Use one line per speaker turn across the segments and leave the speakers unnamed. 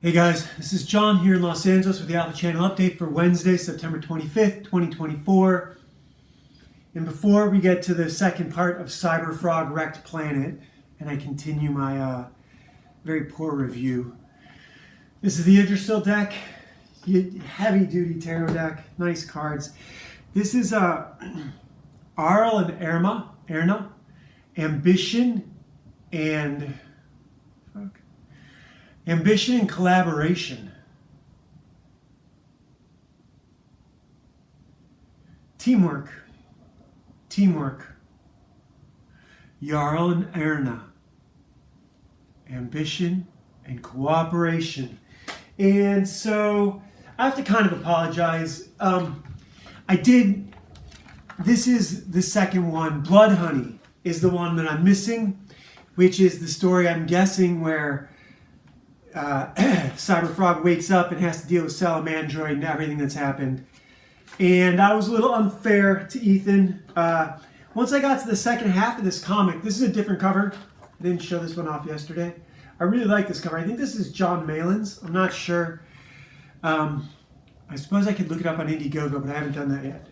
Hey guys, this is John here in Los Angeles with the Alpha Channel update for Wednesday, September 25th, 2024. And before we get to the second part of Cyberfrog Rekt Planet, and I continue my very poor review, this is the Yggdrasil deck, heavy duty tarot deck, nice cards. This is Arl and Erna, Ambition and collaboration. Teamwork. Jarl and Erna. Ambition and cooperation. And so I have to kind of apologize. This is the second one. Blood Honey is the one that I'm missing, which is the story I'm guessing where Cyberfrog wakes up and has to deal with Salamandroid and everything that's happened. And I was a little unfair to Ethan. Once I got to the second half of this comic, this is a different cover. I didn't show this one off yesterday. I really like this cover. I think this is John Malin's. I'm not sure. I suppose I could look it up on Indiegogo, but I haven't done that yet.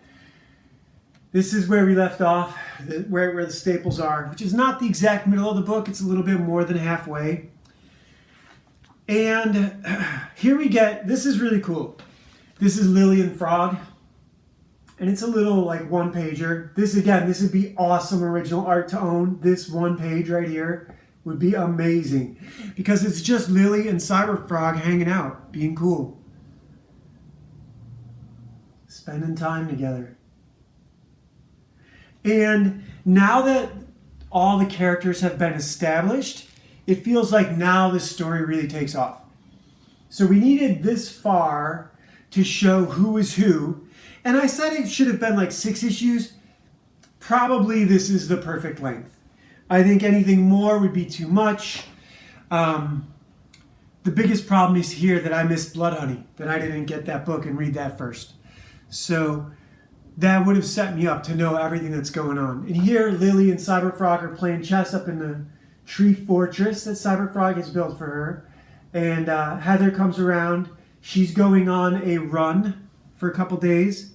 This is where we left off, where the staples are, which is not the exact middle of the book. It's a little bit more than halfway. And here we get, this is really cool. This is Lily and Frog. And it's a little like one pager. This would be awesome original art to own. This one page right here would be amazing. Because it's just Lily and Cyberfrog hanging out, being cool. Spending time together. And now that all the characters have been established, it feels like now this story really takes off. So we needed this far to show who is who. And I said it should have been like 6 issues. Probably this is the perfect length. I think anything more would be too much. The biggest problem is here that I missed Blood Honey, that I didn't get that book and read that first. So that would have set me up to know everything that's going on. And here Lily and Cyberfrog are playing chess up in the tree fortress that Cyberfrog has built for her. And Heather comes around. She's going on a run for a couple days.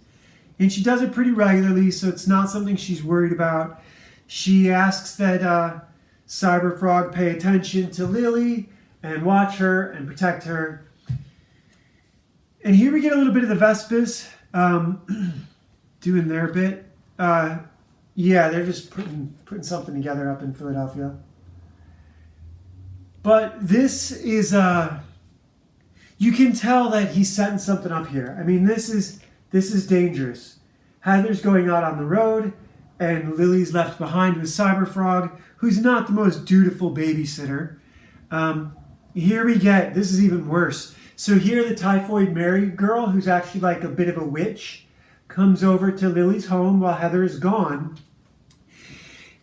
And she does it pretty regularly, so it's not something she's worried about. She asks that Cyberfrog pay attention to Lily and watch her and protect her. And here we get a little bit of the Vespers doing their bit. Yeah, they're just putting something together up in Philadelphia. But this is, you can tell that he's setting something up here. I mean, this is dangerous. Heather's going out on the road, and Lily's left behind with Cyberfrog, who's not the most dutiful babysitter. Here we get, this is even worse. So here the Typhoid Mary girl, who's actually like a bit of a witch, comes over to Lily's home while Heather is gone,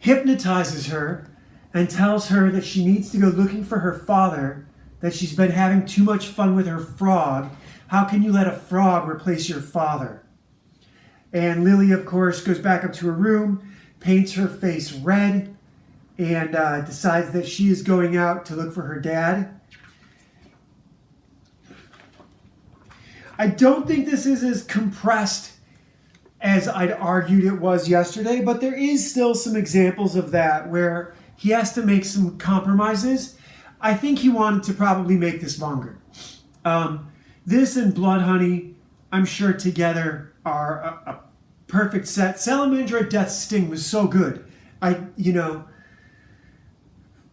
hypnotizes her, and tells her that she needs to go looking for her father, that she's been having too much fun with her frog. How can you let a frog replace your father? And Lily, of course, goes back up to her room, paints her face red, and decides that she is going out to look for her dad. I don't think this is as compressed as I'd argued it was yesterday, but there is still some examples of that where he has to make some compromises. I think he wanted to probably make this longer. This and Blood Honey, I'm sure together are a perfect set. Salamandroid Death's Sting was so good. I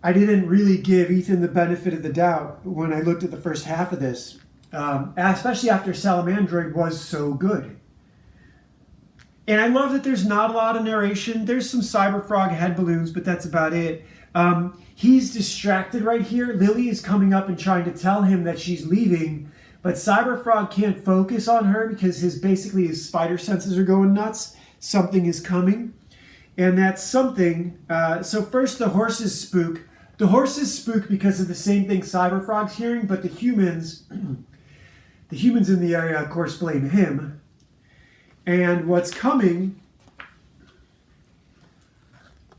didn't really give Ethan the benefit of the doubt when I looked at the first half of this, especially after Salamandroid was so good. And I love that there's not a lot of narration. There's some Cyberfrog head balloons, but that's about it. He's distracted right here. Lily is coming up and trying to tell him that she's leaving, but Cyberfrog can't focus on her because his spider senses are going nuts. Something is coming. And that something, so first the horses spook. The horses spook because of the same thing Cyberfrog's hearing, but the humans in the area, of course, blame him. And what's coming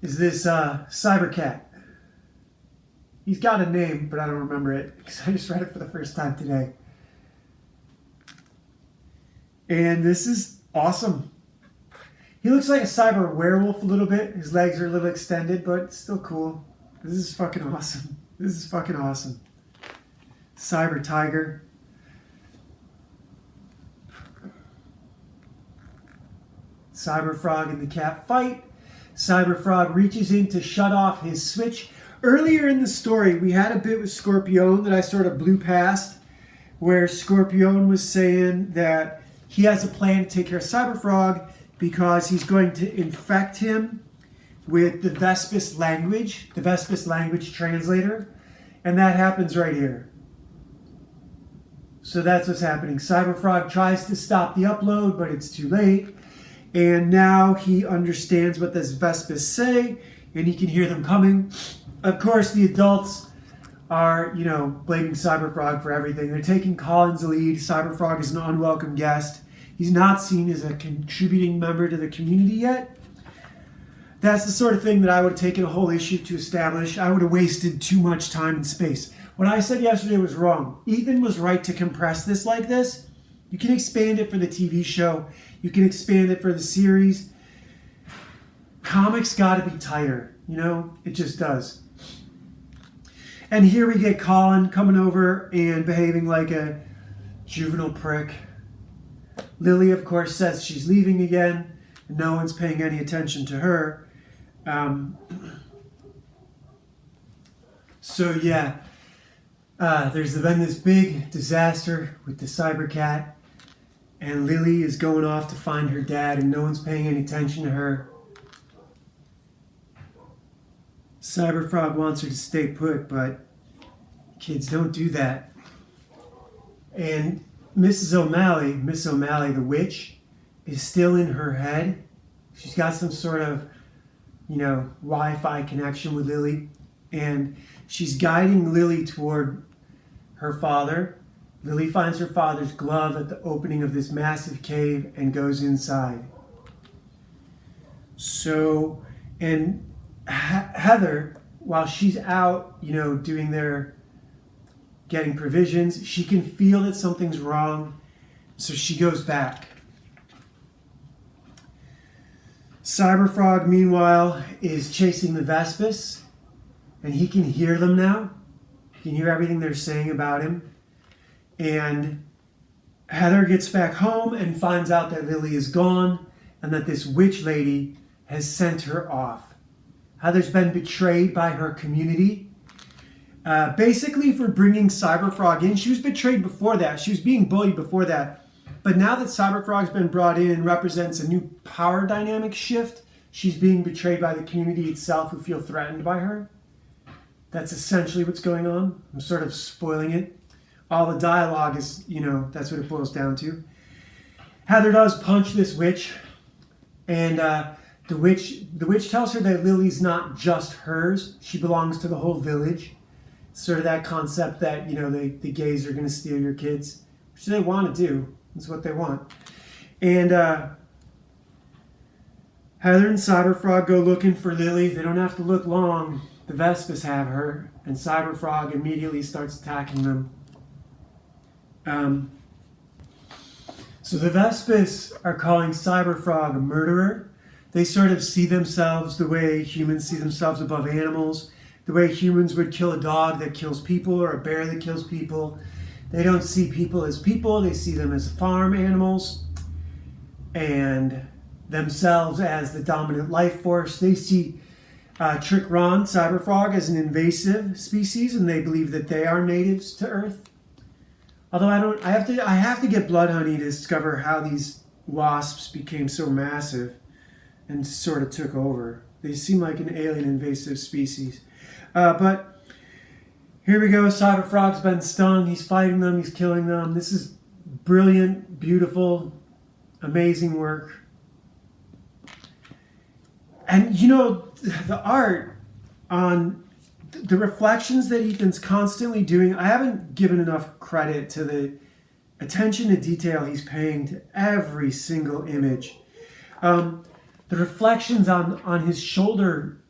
is this Cybercat. He's got a name, but I don't remember it because I just read it for the first time today. And this is awesome. He looks like a cyber werewolf a little bit. His legs are a little extended, but it's still cool. This is fucking awesome. This is fucking awesome. Cyber tiger. Cyberfrog and the cat fight. Cyberfrog reaches in to shut off his switch. Earlier in the story, we had a bit with Scorpion that I sort of blew past, where Scorpion was saying that he has a plan to take care of Cyberfrog because he's going to infect him with the Vespis language, the Vespis language translator, and that happens right here. So that's what's happening. Cyberfrog tries to stop the upload, but it's too late. And now he understands what this Vespis say, and he can hear them coming. Of course, the adults are, blaming Cyberfrog for everything. They're taking Colin's lead. Cyberfrog is an unwelcome guest. He's not seen as a contributing member to the community yet. That's the sort of thing that I would have taken a whole issue to establish. I would have wasted too much time and space. What I said yesterday was wrong. Ethan was right to compress this like this. You can expand it for the TV show. You can expand it for the series. Comics got to be tighter. It just does. And here we get Colin coming over and behaving like a juvenile prick. Lily, of course, says she's leaving again. And no one's paying any attention to her. There's been this big disaster with the cyber cat. And Lily is going off to find her dad, and no one's paying any attention to her. Cyberfrog wants her to stay put, but kids don't do that. And Miss O'Malley, the witch, is still in her head. She's got some sort of, Wi-Fi connection with Lily. And she's guiding Lily toward her father. Lily finds her father's glove at the opening of this massive cave and goes inside. So, and Heather, while she's out, getting provisions, she can feel that something's wrong. So she goes back. Cyberfrog, meanwhile, is chasing the Vespis, and he can hear them now. He can hear everything they're saying about him. And Heather gets back home and finds out that Lily is gone and that this witch lady has sent her off. Heather's been betrayed by her community. Basically for bringing Cyberfrog in. She was betrayed before that. She was being bullied before that. But now that Cyberfrog's been brought in and represents a new power dynamic shift, she's being betrayed by the community itself who feel threatened by her. That's essentially what's going on. I'm sort of spoiling it. All the dialogue is, that's what it boils down to. Heather does punch this witch, and the witch tells her that Lily's not just hers. She belongs to the whole village. Sort of that concept that, the gays are going to steal your kids, which they want to do. That's what they want. And Heather and Cyberfrog go looking for Lily. They don't have to look long. The Vespis have her, and Cyberfrog immediately starts attacking them. So the Vespis are calling Cyberfrog a murderer. They sort of see themselves the way humans see themselves above animals, the way humans would kill a dog that kills people or a bear that kills people. They don't see people as people, they see them as farm animals and themselves as the dominant life force. They see Trick Ron, Cyberfrog, as an invasive species, and they believe that they are natives to Earth. Although I have to get Blood Honey to discover how these wasps became so massive and sort of took over. They seem like an alien invasive species. But here we go. Cyberfrog's been stung. He's fighting them. He's killing them. This is brilliant, beautiful, amazing work. And the art on the reflections that Ethan's constantly doing, I haven't given enough credit to the attention to detail he's paying to every single image. The reflections on his shoulder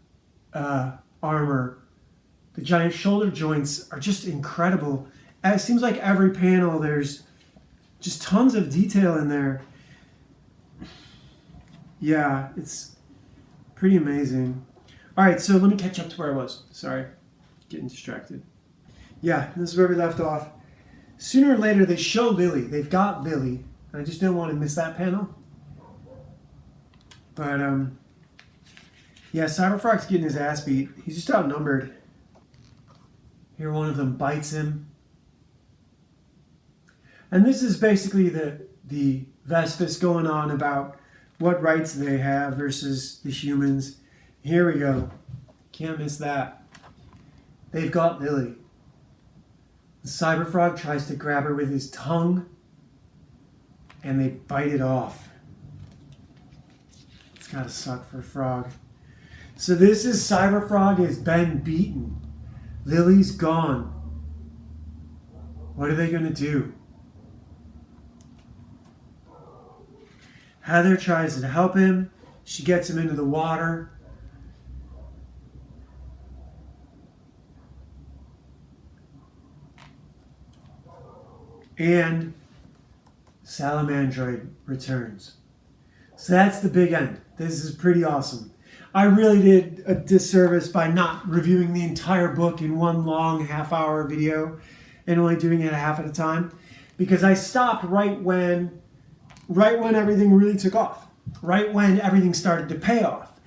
armor, The giant shoulder joints are just incredible. It seems like every panel there's just tons of detail in there. Yeah, it's pretty amazing. All right, so let me catch up to where I was. Sorry, getting distracted. Yeah, this is where we left off. Sooner or later, they show Lily. They've got Lily. I just didn't want to miss that panel. But, yeah, Cyberfrog's getting his ass beat. He's just outnumbered. Here, one of them bites him. And this is basically the Vespas going on about what rights they have versus the humans. Here we go. Can't miss that. They've got Lily. The Cyberfrog tries to grab her with his tongue, and they bite it off. It's gotta suck for a frog. So this is Cyberfrog has been beaten. Lily's gone. What are they gonna do? Heather tries to help him. She gets him into the water. And Salamandroid returns. So that's the big end. This is pretty awesome. I really did a disservice by not reviewing the entire book in one long half-hour video and only doing it a half at a time, because I stopped right when everything really took off, right when everything started to pay off.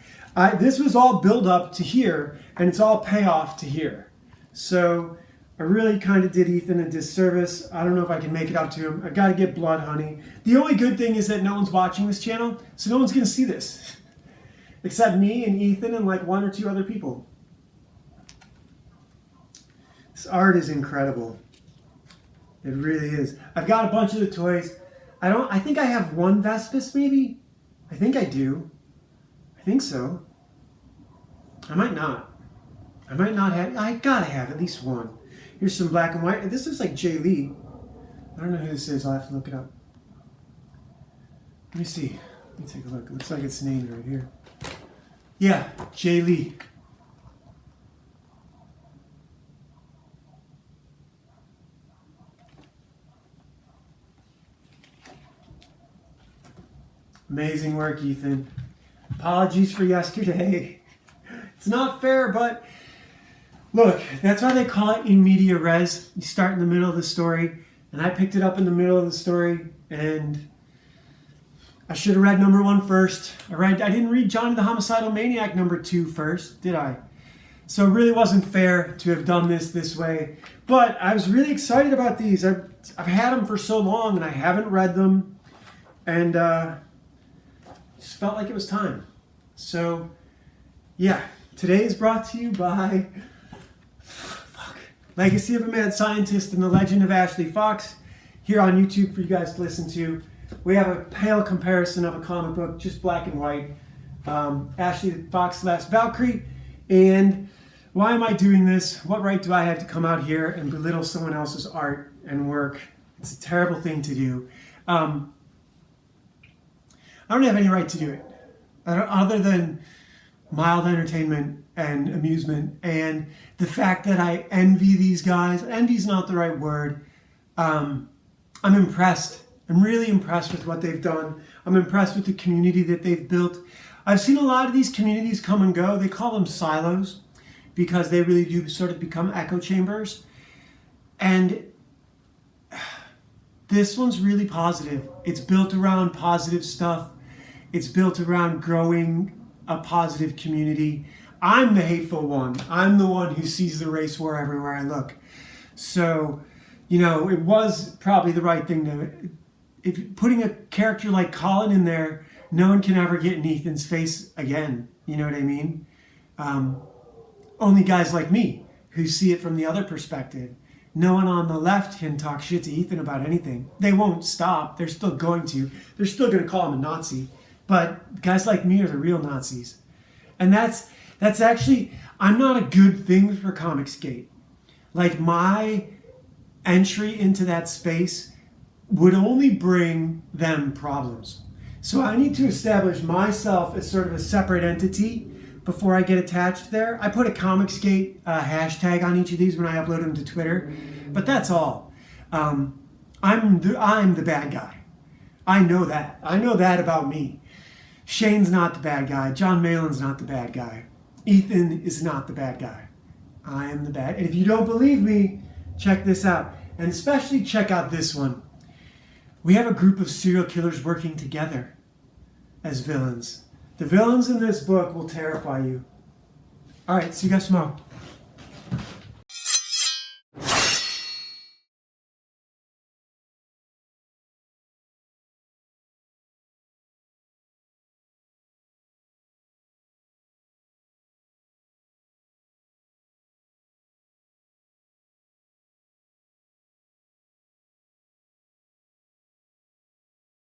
This was all build up to here, and it's all payoff to here. So I really kind of did Ethan a disservice. I don't know if I can make it up to him. I've got to get blood honey. The only good thing is that no one's watching this channel, so no one's going to see this. Except me and Ethan and like one or two other people. This art is incredible. It really is. I've got a bunch of the toys. I think I have one Vespas maybe. I think I do. I think so. I might not. I gotta have at least one. Here's some black and white. This looks like Jay Lee. I don't know who this is. I'll have to look it up. Let me see. Let me take a look. It looks like it's named right here. Yeah, Jay Lee. Amazing work, Ethan. Apologies for yesterday. It's not fair, but look, that's why they call it in media res. You start in the middle of the story, and I picked it up in the middle of the story, and I should have read number 1 first. I didn't read Johnny the Homicidal Maniac number 2 first, did I? So it really wasn't fair to have done this way. But I was really excited about these. I've had them for so long, and I haven't read them, and just felt like it was time. So, yeah, today is brought to you by Legacy of a Mad Scientist and the Legend of Ashley Fox, here on YouTube for you guys to listen to. We have a pale comparison of a comic book, just black and white. Ashley Fox, Last Valkyrie. And why am I doing this? What right do I have to come out here and belittle someone else's art and work? It's a terrible thing to do. I don't have any right to do it, other than mild entertainment and amusement, and the fact that I envy these guys. Envy's not the right word. I'm impressed. I'm really impressed with what they've done. I'm impressed with the community that they've built. I've seen a lot of these communities come and go. They call them silos because they really do sort of become echo chambers. And this one's really positive. It's built around positive stuff. It's built around growing a positive community. I'm the hateful one. I'm the one who sees the race war everywhere I look. So, it was probably the right thing to... If putting a character like Colin in there, no one can ever get in Ethan's face again. You know what I mean? Only guys like me who see it from the other perspective. No one on the left can talk shit to Ethan about anything. They won't stop. They're still going to. They're still going to call him a Nazi. But guys like me are the real Nazis. And that's actually, I'm not a good thing for Comicsgate. Like, my entry into that space would only bring them problems. So I need to establish myself as sort of a separate entity before I get attached there. I put a Comicsgate hashtag on each of these when I upload them to Twitter, but that's all. I'm the bad guy. I know that. I know that about me. Shane's not the bad guy. John Malin's not the bad guy. Ethan is not the bad guy. I am the bad. And if you don't believe me, check this out. And especially check out this one. We have a group of serial killers working together as villains. The villains in this book will terrify you. All right, see you guys tomorrow.